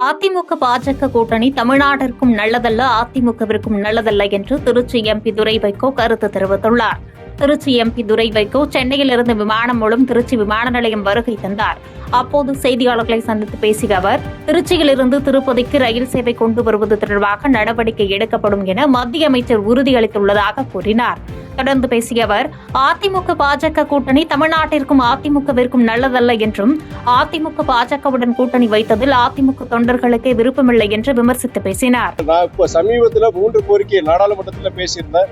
அதிமுக பாஜக கூட்டணி தமிழ்நாட்டிற்கும் நல்லதல்ல, அதிமுகவிற்கும் நல்லதல்ல என்று திருச்சி எம்பி துரை வைகோ கருத்து தெரிவித்துள்ளார். திருச்சி எம்பி துரை வைகோ சென்னையிலிருந்து விமானம் மூலம் திருச்சி விமான நிலையம் வருகை தந்தார். அப்போது செய்தியாளர்களை சந்தித்து பேசிய அவர், திருச்சியிலிருந்து திருப்பதிக்கு ரயில் சேவை கொண்டு வருவது தொடர்பாக நடவடிக்கை எடுக்கப்படும் என மத்திய அமைச்சர் உறுதியளித்துள்ளதாக கூறினார். தொடர்ந்து பேசிய அவர், அதிமுக பாஜக கூட்டணி தமிழ்நாட்டிற்கும் அதிமுகவிற்கும் நல்லதல்ல என்றும், அதிமுக பாஜகவுடன் கூட்டணி வைத்ததில் அதிமுக தொண்டர்களுக்கே விருப்பமில்லை என்று விமர்சித்து பேசினார். நான் இப்ப சமீபத்தில் 3 கோரிக்கை நாடாளுமன்றத்தில் பேசியிருந்தேன்.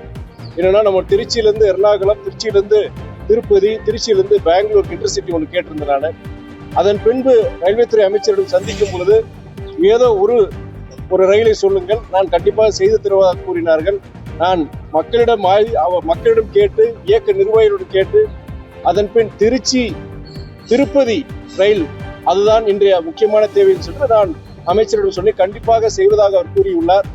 என்னன்னா, நம்ம திருச்சியிலிருந்து எர்ணாகுளம், திருச்சியிலிருந்து திருப்பதி, திருச்சியிலிருந்து பெங்களூர் இன்டர்சிட்டி ஒன்று கேட்டிருந்தேன். நான் அதன் பின்பு ரயில்வே துறை அமைச்சரிடம் சந்திக்கும் பொழுது ஏதோ ஒரு ரயிலை சொல்லுங்கள், நான் கண்டிப்பாக செய்து தருவதாக கூறினார்கள். நான் மக்களிடம் கேட்டு, இயக்க நிர்வாகிகளிடம் கேட்டு, அதன் பின் திருப்பதி ரயில் அதுதான் இன்றைய முக்கியமான தேவைன்னு சொல்லிட்டு நான் அமைச்சரிடம் சொன்னேன். கண்டிப்பாக செய்வதாக அவர் கூறியுள்ளார்.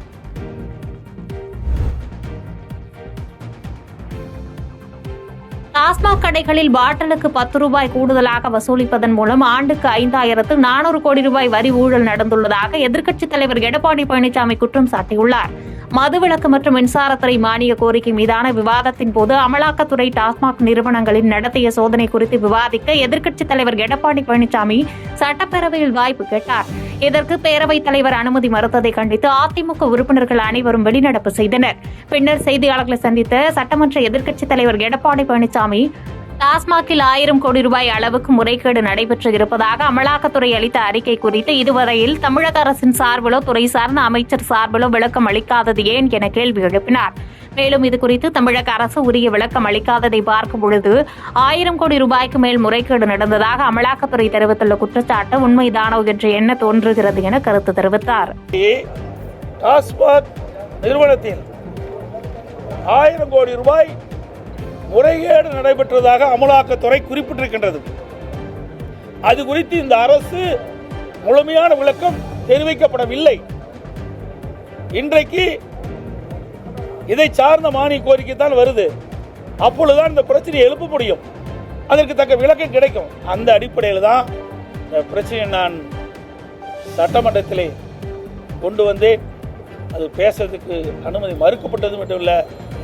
டாஸ்மாக் கடைகளில் பாட்டிலுக்கு 10 ரூபாய் கூடுதலாக வசூலிப்பதன் மூலம் ஆண்டுக்கு 5400 கோடி ரூபாய் வரி ஊழல் நடந்துள்ளதாக எதிர்க்கட்சித் தலைவர் எடப்பாடி பழனிசாமி குற்றம் சாட்டியுள்ளார். மதுவிலக்கு மற்றும் மின்சாரத்துறை மானிய கோரிக்கை மீதான விவாதத்தின் போது அமலாக்கத்துறை டாஸ்மாக் நிறுவனங்களின் நடத்திய சோதனை குறித்து விவாதிக்க எதிர்க்கட்சித் தலைவர் எடப்பாடி பழனிசாமி சட்டப்பேரவையில் வாய்ப்பு கேட்டார். இதற்கு பேரவைத் தலைவர் அனுமதி மறுத்ததை கண்டித்து அதிமுக உறுப்பினர்கள் அனைவரும் வெளிநடப்பு செய்தனர். பின்னர் செய்தியாளர்களை சந்தித்த சட்டமன்ற எதிர்க்கட்சித் தலைவர் எடப்பாடி பழனிசாமி, டாஸ்மாகில் 1000 கோடி ரூபாய் அளவுக்கு முறைகேடு நடைபெற்று இருப்பதாக அமலாக்கத்துறை அளித்த அறிக்கை குறித்து இதுவரையில் தமிழக அரசின் சார்பிலோ துறை சார்ந்த அமைச்சர் சார்பிலோ விளக்கம் அளிக்காதது ஏன் என கேள்வி எழுப்பினார். மேலும் இதுகுறித்து தமிழக அரசு உரிய விளக்கம் அளிக்காததை பார்க்கும் பொழுது 1000 கோடி ரூபாய்க்கு மேல் முறைகேடு நடந்ததாக அமலாக்கத்துறை தெரிவித்துள்ள குற்றச்சாட்டு உண்மைதானோ என்று எண்ண தோன்றுகிறது என கருத்து தெரிவித்தார். டாஸ்மாக் நிறுவனத்தில் 1000 கோடி ரூபாய் முறைகேடு நடைபெற்றதாக அமலாக்கத்துறை குறிப்பிட்டிருக்கின்றது. அது குறித்து இந்த அரசு முழுமையான விளக்கம் தெரிவிக்கப்படவில்லை. இன்றைக்கு இதை சார்ந்த மானிய கோரிக்கை தான் வருது. அப்பொழுதுதான் இந்த பிரச்சனையை எழுப்ப முடியும், அதற்கு தக்க விளக்கம் கிடைக்கும். அந்த அடிப்படையில் தான் இந்த பிரச்சனையை நான் சட்டமன்றத்திலே கொண்டு வந்தேன். அது பேசுறதுக்கு அனுமதி மறுக்கப்பட்டது மட்டும் இல்லை,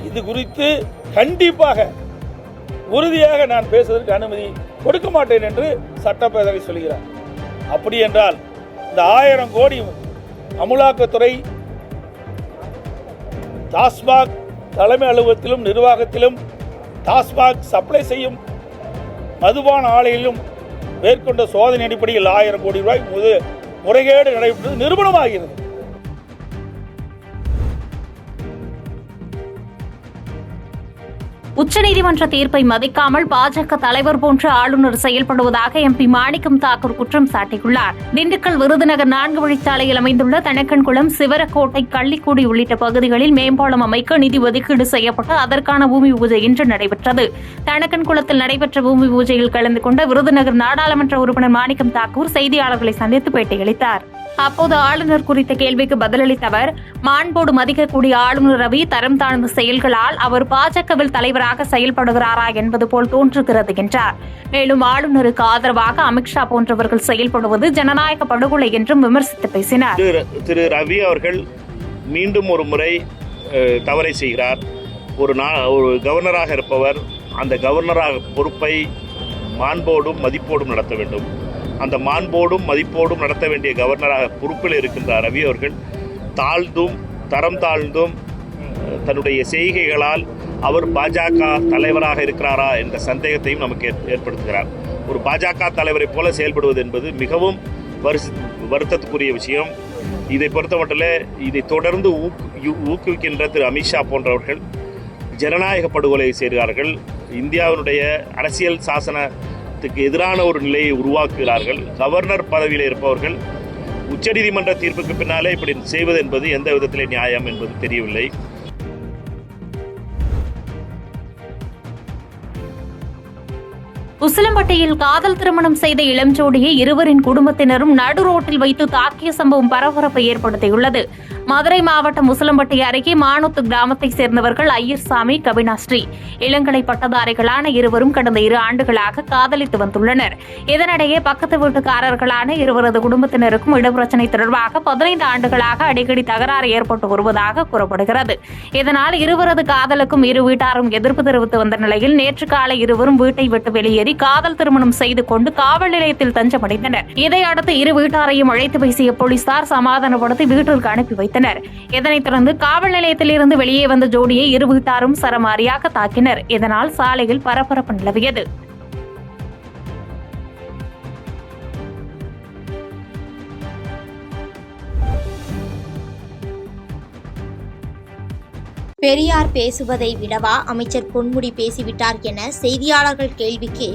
இது குறித்து கண்டிப்பாக உறுதியாக நான் பேசுவதற்கு அனுமதி கொடுக்க மாட்டேன் என்று சட்டப்பேரவை சொல்கிறார். அப்படி என்றால் இந்த 1000 கோடி அமலாக்கத்துறை டாஸ்மாக் தலைமை அலுவலகத்திலும் நிர்வாகத்திலும் டாஸ்மாக் சப்ளை செய்யும் மதுபான ஆலையிலும் மேற்கொண்ட சோதனை அடிப்படையில் 1000 கோடி ரூபாய் முறைகேடு நடைபெற்றது நிரூபணமாகிறது. உச்சநீதிமன்ற தீர்ப்பை மதிக்காமல் பாஜக தலைவர் போன்று ஆளுநர் செயல்படுவதாக எம்பி மாணிக்கம் தாக்கூர் குற்றம் சாட்டியுள்ளார். திண்டுக்கல் விருதுநகர் 4 வழிச்சாலையில் அமைந்துள்ள தனக்கன்குளம், சிவரக்கோட்டை, கள்ளிக்குடி உள்ளிட்ட பகுதிகளில் மேம்பாலம் அமைக்க நிதி ஒதுக்கீடு செய்யப்பட்டு அதற்கான பூமி பூஜை இன்று நடைபெற்றது. தனக்கன்குளத்தில் நடைபெற்ற பூமி பூஜையில் கலந்து கொண்ட விருதுநகர் நாடாளுமன்ற உறுப்பினர் மாணிக்கம் தாக்கூர் செய்தியாளர்களை சந்தித்து பேட்டியளித்தார். அப்போது ஆளுநர் குறித்த கேள்விக்கு பதிலளித்த அவர், மாண்போடு மதிக்கக்கூடிய ஆளுநர் ரவி தரம் தாழ்ந்த செயல்களால் அவர் பாஜகவில் தலைவராக செயல்படுகிறாரா என்பது போல் தோன்றுகிறது என்றார். மேலும் ஆளுநருக்கு ஆதரவாக அமித்ஷா போன்றவர்கள் செயல்படுவது ஜனநாயக படுகொலை என்றும் விமர்சித்து பேசினார். திரு ரவி அவர்கள் மீண்டும் ஒரு முறை தவறை செய்கிறார். ஒரு கவர்னராக இருப்பவர் அந்த கவர்னராக பொறுப்பை மாண்போடும் மதிப்போடும் நடத்த வேண்டும். அந்த மாண்போடும் மதிப்போடும் நடத்த வேண்டிய கவர்னராக பொறுப்பில் இருக்கின்ற ரவி அவர்கள் தரம் தாழ்ந்தும் தன்னுடைய செய்கைகளால் அவர் பாஜக தலைவராக இருக்கிறாரா என்ற சந்தேகத்தையும் நமக்கு ஏற்படுத்துகிறார். ஒரு பாஜக தலைவரை போல செயல்படுவது என்பது மிகவும் வருத்தத்துக்குரிய விஷயம். இதை பொறுத்தமட்டில் இதை தொடர்ந்து ஊக்குவிக்கின்ற திரு அமித்ஷா போன்றவர்கள் ஜனநாயக படுகொலை செய்கிறார்கள். இந்தியாவினுடைய அரசியல் சாசனத்துக்கு எதிரான ஒரு நிலையை உருவாக்குகிறார்கள். கவர்னர் பதவியில் இருப்பவர்கள் உச்சநீதிமன்ற தீர்ப்புக்கு பின்னாலே இப்படி செய்வது என்பது எந்த விதத்திலே நியாயம் என்பது தெரியவில்லை. உசிலம்பட்டியில் காதல் திருமணம் செய்த இளம் ஜோடியை இருவரின் குடும்பத்தினரும் நடு ரோட்டில் வைத்து தாக்கிய சம்பவம் பரபரப்பை ஏற்படுத்தியுள்ளது. மதுரை மாவட்டம் முசலம்பட்டி அருகே மானூத்து கிராமத்தைச் சேர்ந்தவர்கள் ஐயர்சாமி, கவினாஸ்ரீ இளங்கலை பட்டதாரிகளான இருவரும் கடந்த 2 ஆண்டுகளாக காதலித்து வந்துள்ளனர். இதனிடையே பக்கத்து வீட்டுக்காரர்களான இருவரது குடும்பத்தினருக்கும் இடப்பிரச்சினை தொடர்பாக 15 ஆண்டுகளாக அடிக்கடி தகராறு ஏற்பட்டு வருவதாக கூறப்படுகிறது. இதனால் இருவரது காதலுக்கும் இரு வீட்டாரும் எதிர்ப்பு தெரிவித்து வந்த நிலையில் நேற்று காலை இருவரும் வீட்டை விட்டு வெளியேறி காதல் திருமணம் செய்து கொண்டு காவல் நிலையத்தில் தஞ்சமடைந்தனர். இதையடுத்து இரு வீட்டாரையும் அழைத்து பேசிய போலீசார் சமாதானப்படுத்தி வீட்டிற்கு அனுப்பி வைத்தனர். இதனைத் தொடர்ந்து காவல் நிலையத்தில் இருந்து வெளியே வந்த ஜோடியை இரு வீட்டாரும் சரமாரியாக தாக்கினர். இதனால் சாலையில் பரபரப்பு நிலவியது. பெரியார் பேசுவதை விடவா அமைச்சர் பொன்முடி பேசிவிட்டார் என செய்தியாளர்கள் கேள்விக்கு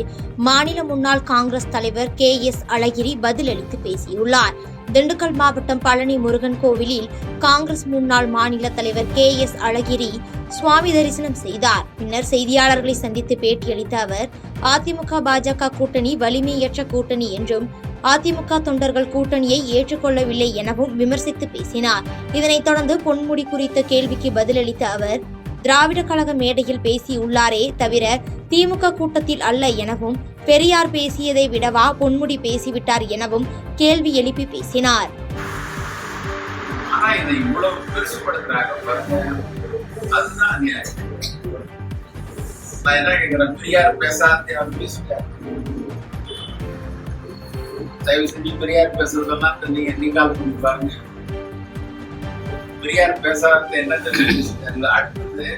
மாநில முன்னாள் காங்கிரஸ் தலைவர் KS அழகிரி பதிலளித்து பேசியுள்ளார். திண்டுக்கல் மாவட்டம் பழனி முருகன் கோவிலில் காங்கிரஸ் முன்னாள் மாநில தலைவர் KS அழகிரி சுவாமி தரிசனம் செய்தார். பின்னர் செய்தியாளர்களை சந்தித்து பேட்டியளித்த அவர், அதிமுக பாஜக கூட்டணி வலிமையற்ற கூட்டணி என்றும் அதிமுக தொண்டர்கள் கூட்டணியை ஏற்றுக்கொள்ளவில்லை எனவும் விமர்சித்து பேசினார். இதனைத் தொடர்ந்து பொன்முடி குறித்த கேள்விக்கு பதிலளித்த அவர், திராவிட கழக மேடையில் பேசியுள்ளாரே தவிர திமுக கூட்டத்தில் அல்ல எனவும், பெரியார் பேசியதை விடவா பொன்முடி பேசிவிட்டார் எனவும் கேள்வி எழுப்பி பேசினார். தயவு செஞ்சு பெரியார் பேசுறதெல்லாம் நீங்கால் பண்ணி பாருங்க. பெரியார் பேசாத என்ன தெரிஞ்சு அடுத்தது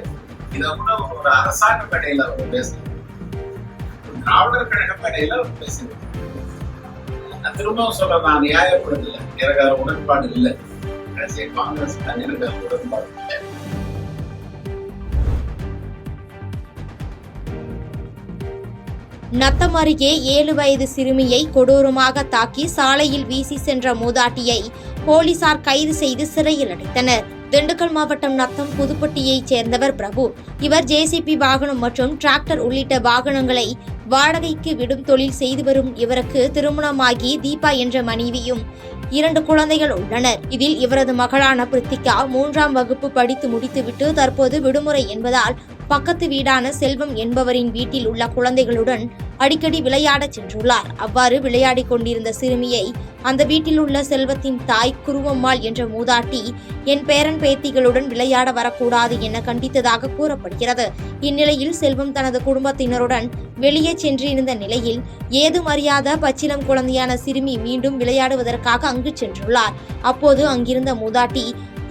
இதை கூட ஒரு அரசாங்க மேடையில அவர் பேசுறாரு, திராவிடர் கழக மேடையில அவர் பேசுறாரு. நான் திரும்பவும் சொல்ல, நான் நியாயப்படுத்தல, எனக்கு அது உடன்பாடு இல்லை. காங்கிரஸ் எனக்கு அது உடன்பாடு இல்லை. நத்தம் அருகே 7 வயது சிறுமியை கொடூரமாக தாக்கி சாலையில் வீசி சென்ற மூதாட்டியை போலீசார் கைது செய்து சிறையில் அடைத்தனர். திண்டுக்கல் மாவட்டம் நத்தம் புதுப்பட்டியைச் சேர்ந்தவர் பிரபு. இவர் JCB வாகனம் மற்றும் டிராக்டர் உள்ளிட்ட வாகனங்களை வாடகைக்கு விடும் தொழில் செய்து வரும் இவருக்கு திருமணமாகி தீபா என்ற மனைவியும் 2 குழந்தைகள் உள்ளனர். இதில் இவரது மகளான பிரித்திகா 3ஆம் வகுப்பு படித்து முடித்துவிட்டு தற்போது விடுமுறை என்பதால் பக்கத்து வீடான செல்வம் என்பவரின் வீட்டில் உள்ள குழந்தைகளுடன் அடிக்கடி விளையாடச் சென்றுள்ளார். அவ்வாறு விளையாடிக் கொண்டிருந்த சிறுமியை அந்த வீட்டில் உள்ள செல்வத்தின் தாய் குருவம்மாள் என்ற மூதாட்டி என் பேரன் பேத்திகளுடன் விளையாட வரக்கூடாது என கண்டித்ததாக கூறப்படுகிறது. இந்நிலையில் செல்வம் தனது குடும்பத்தினருடன் வெளியே சென்றிருந்த நிலையில் ஏதுமறியாத பச்சிளம் குழந்தையான சிறுமி மீண்டும் விளையாடுவதற்காக அங்கு சென்றுள்ளார். அப்போது அங்கிருந்த மூதாட்டி,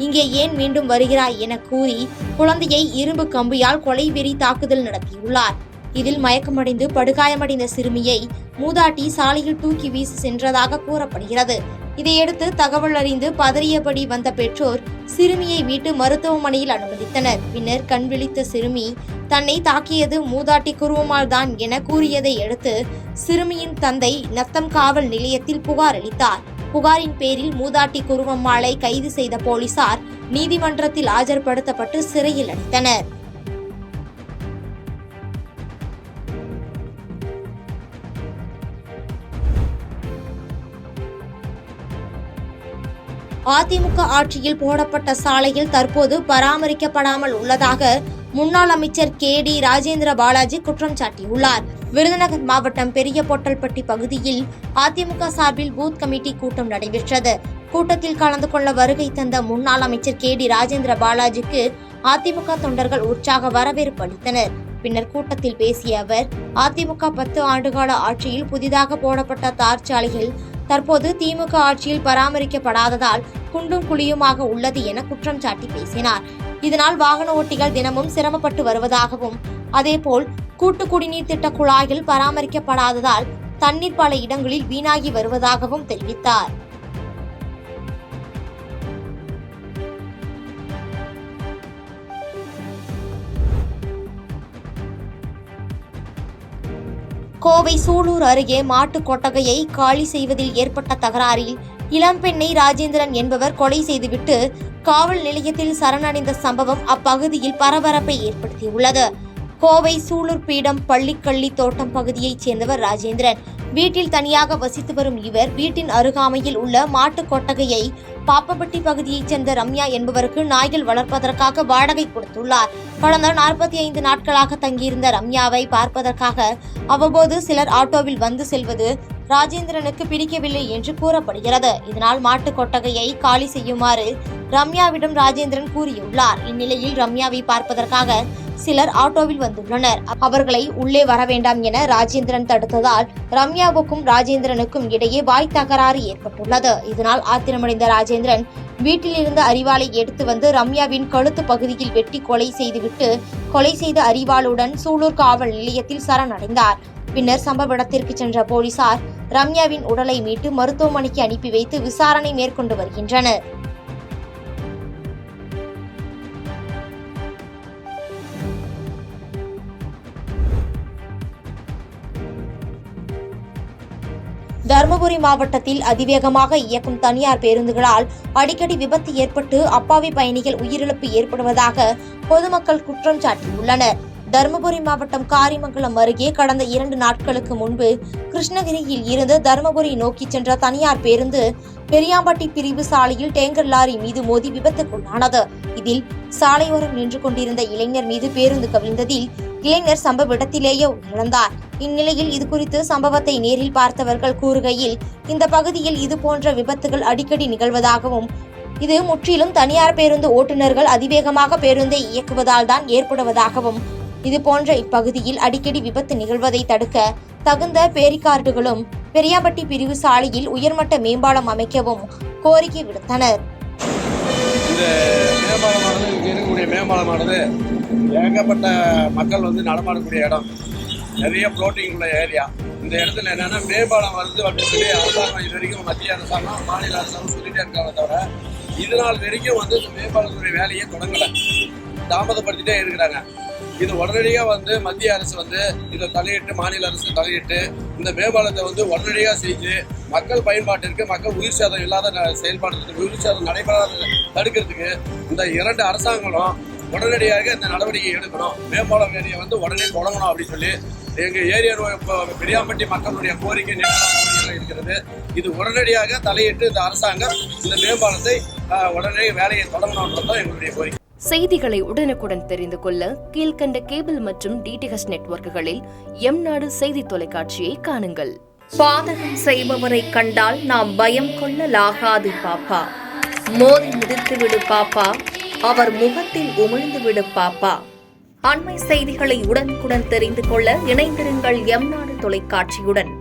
இங்கே ஏன் மீண்டும் வருகிறாய் என கூறி குழந்தையை இரும்பு கம்பியால் கொலைவெறி தாக்குதல் நடத்தியுள்ளார். இதில் மயக்கமடைந்து படுகாயமடைந்த சிறுமியை மூதாட்டி சாலையில் தூக்கி வீசி சென்றதாக கூறப்படுகிறது. இதையடுத்து தகவல் அறிந்து பதறியபடி வந்த பெற்றோர் சிறுமியை மீட்டு மருத்துவமனையில் அனுமதித்தனர். பின்னர் கண்விழித்த சிறுமி தன்னை தாக்கியது மூதாட்டி குருவம்மாள் தான் என கூறியதை அடுத்து சிறுமியின் தந்தை நத்தம் காவல் நிலையத்தில் புகார் அளித்தார். புகாரின் பேரில் மூதாட்டி குருவம்மாளை கைது செய்த போலீசார் நீதிமன்றத்தில் ஆஜர்படுத்தப்பட்டு சிறையில் அடைத்தனர். அதிமுக ஆட்சியில் போடப்பட்ட சாலையில் தற்போது பராமரிக்கப்படாமல் உள்ளதாக முன்னாள் அமைச்சர் KD ராஜேந்திர பாலாஜி குற்றம் சாட்டியுள்ளார். விருதுநகர் மாவட்டம் பெரிய பொட்டல்பட்டி பகுதியில் அதிமுக சார்பில் பூத் கமிட்டி கூட்டம் நடைபெற்றது. கூட்டத்தில் கலந்து கொள்ள வருகை தந்த முன்னாள் அமைச்சர் KD ராஜேந்திர பாலாஜிக்கு அதிமுக தொண்டர்கள் உற்சாக வரவேற்பு அளித்தனர். பின்னர் கூட்டத்தில் பேசிய அவர், அதிமுக 10 ஆண்டுகால ஆட்சியில் புதிதாக போடப்பட்ட தார் சாலைகள் தற்போது திமுக ஆட்சியில் பராமரிக்கப்படாததால் குண்டும் குழியுமாக உள்ளது என குற்றம் சாட்டி பேசினார். இதனால் வாகன ஓட்டிகள் தினமும் சிரமப்பட்டு வருவதாகவும், அதேபோல் கூட்டு குடிநீர் திட்ட குழாய்கள் பராமரிக்கப்படாததால் தண்ணீர் பல இடங்களில் வீணாகி வருவதாகவும் தெரிவித்தார். கோவை சூலூர் அருகே மாட்டு கொட்டகையை காலி செய்வதில் ஏற்பட்ட தகராறில் இளம்பெண்ணை ராஜேந்திரன் என்பவர் கொலை செய்துவிட்டு காவல் நிலையத்தில் சரணடைந்த சம்பவம் அப்பகுதியில் பரபரப்பை ஏற்படுத்தியுள்ளது. கோவை சூலூர் பீடம் பள்ளிக்கள்ளி தோட்டம் பகுதியைச் சேர்ந்தவர் ராஜேந்திரன். வீட்டில் தனியாக வசித்து வரும் இவர் வீட்டின் அருகாமையில் உள்ள மாட்டு கொட்டகையை பாப்பப்பட்டி பகுதியைச் சேர்ந்த ரம்யா என்பவருக்கு நாய்கள் வளர்ப்பதற்காக வாடகை கொடுத்துள்ளார். கடந்த 45 நாட்களாக தங்கியிருந்த ரம்யாவை பார்ப்பதற்காக அவ்வப்போது சிலர் ஆட்டோவில் வந்து செல்வது ராஜேந்திரனுக்கு பிடிக்கவில்லை என்று கூறப்படுகிறது. இதனால் மாட்டு கொட்டகையை காலி செய்யுமாறு ரம்யாவிடம் ராஜேந்திரன் கூறியுள்ளார். இந்நிலையில் ரம்யாவை பார்ப்பதற்காக சிலர் ஆட்டோவில் வந்துள்ளனர். அவர்களை உள்ளே வர வேண்டாம் என ராஜேந்திரன் தடுத்ததால் ரம்யாவுக்கும் ராஜேந்திரனுக்கும் இடையே வாய் தகராறு ஏற்பட்டுள்ளது. இதனால் ஆத்திரமடைந்த ராஜேந்திரன் வீட்டில் இருந்த அரிவாளை எடுத்து வந்து ரம்யாவின் கழுத்து பகுதியில் வெட்டி கொலை செய்த அரிவாளுடன் சூலூர் காவல் நிலையத்தில் சரணடைந்தார். பின்னர் சம்பவ இடத்திற்கு சென்ற போலீசார் ரம்யாவின் உடலை மீட்டு மருத்துவமனைக்கு அனுப்பி வைத்து விசாரணை மேற்கொண்டு வருகின்றனர். தருமபுரி மாவட்டத்தில் அதிவேகமாக இயக்கும் தனியார் பேருந்துகளால் அடிக்கடி விபத்து ஏற்பட்டு அப்பாவி பயணிகள் உயிரிழப்பு ஏற்படுவதாக பொதுமக்கள் குற்றம் சாட்டியுள்ளனர். தருமபுரி மாவட்டம் காரிமங்கலம் அருகே கடந்த 2 நாட்களுக்கு முன்பு கிருஷ்ணகிரியில் இருந்து தருமபுரி நோக்கி சென்ற தனியார் பேருந்து பெரியாம்பட்டி பிரிவு சாலையில் டேங்கர் லாரி மீது மோதி விபத்துக்குள்ளானது. இதில் சாலையோரம் நின்று கொண்டிருந்த இளைஞர் மீது பேருந்து கவிழ்ந்ததில் இளைஞர் சம்பவ இடத்திலேயே உயிரிழந்தார். இந்நிலையில் இதுகுறித்து சம்பவத்தை நேரில் பார்த்தவர்கள் கூறுகையில், இந்த பகுதியில் இதுபோன்ற விபத்துகள் அடிக்கடி நிகழ்வதாகவும், இது முற்றிலும் தனியார் பேருந்து ஓட்டுநர்கள் அதிவேகமாக பேருந்தை இயக்குவதால் தான் ஏற்படுவதாகவும், இதுபோன்ற இப்பகுதியில் அடிக்கடி விபத்து நிகழ்வதை தடுக்க தகுந்த பேரிகார்டுகளும் பெரியாம்பட்டி பிரிவு சாலையில் உயர்மட்ட மேம்பாலம் அமைக்கவும் கோரிக்கை விடுத்தனர். இந்த மேம்பாலமானது இங்கே இருக்கக்கூடிய மேம்பாலமானது ஏகப்பட்ட மக்கள் நடமாடக்கூடிய இடம், நிறைய ஃப்ளோட்டிங் உள்ள ஏரியா. இந்த இடத்துல என்னன்னா மேம்பாலம் வருது அப்படின்னு சொல்லி அரசாங்கம் இது வரைக்கும் மத்திய அரசாங்கம் மாநில அரசாங்கம் சொல்லிட்டே இருக்காங்க தவிர இது நாள் வரைக்கும் இந்த மேம்பாலத்துடைய வேலையை தொடங்கலை, தாமதப்படுத்திட்டே இருக்கிறாங்க. இது உடனடியாக மத்திய அரசு இதை தலையிட்டு, மாநில அரசு தலையிட்டு இந்த மேம்பாலத்தை உடனடியாக செஞ்சு மக்கள் பயன்பாட்டிற்கு, மக்கள் உயிர் சேதம் இல்லாத செயல்பாடுறதுக்கு, உயிர் சேதம் நடைபெறாத தடுக்கிறதுக்கு இந்த 2 அரசாங்கங்களும் உடனடியாக இந்த நடவடிக்கை எடுக்கணும். மேம்பாலம் வேலையை உடனே தொடங்கணும் அப்படின்னு சொல்லி எங்கள் ஏரியா பெரியாம்பட்டி மக்களுடைய கோரிக்கை இருக்கிறது. இது உடனடியாக தலையிட்டு இந்த அரசாங்கம் இந்த மேம்பாலத்தை உடனே வேலையை தொடங்கணும்ன்றதான் எங்களுடைய கோரிக்கை. செய்திகளை உடனுக்குடன் தெரிந்து கொள்ள கீழ்கண்ட கேபிள் மற்றும் DTH நெட்வொர்க்குகளில் எம்நாடு செய்தி தொலைக்காட்சியை காணுங்கள். பாதகம் செய்பவரை கண்டால் நாம் பயம் கொள்ளலாகாது பாப்பா. மோதி மிதித்து விடு பாப்பா, அவர் முகத்தில் உமிழ்ந்து விடு பாப்பா. அண்மை செய்திகளை உடனுக்குடன் தெரிந்து கொள்ள இணைந்திருங்கள் எம்நாடு தொலைக்காட்சியுடன்.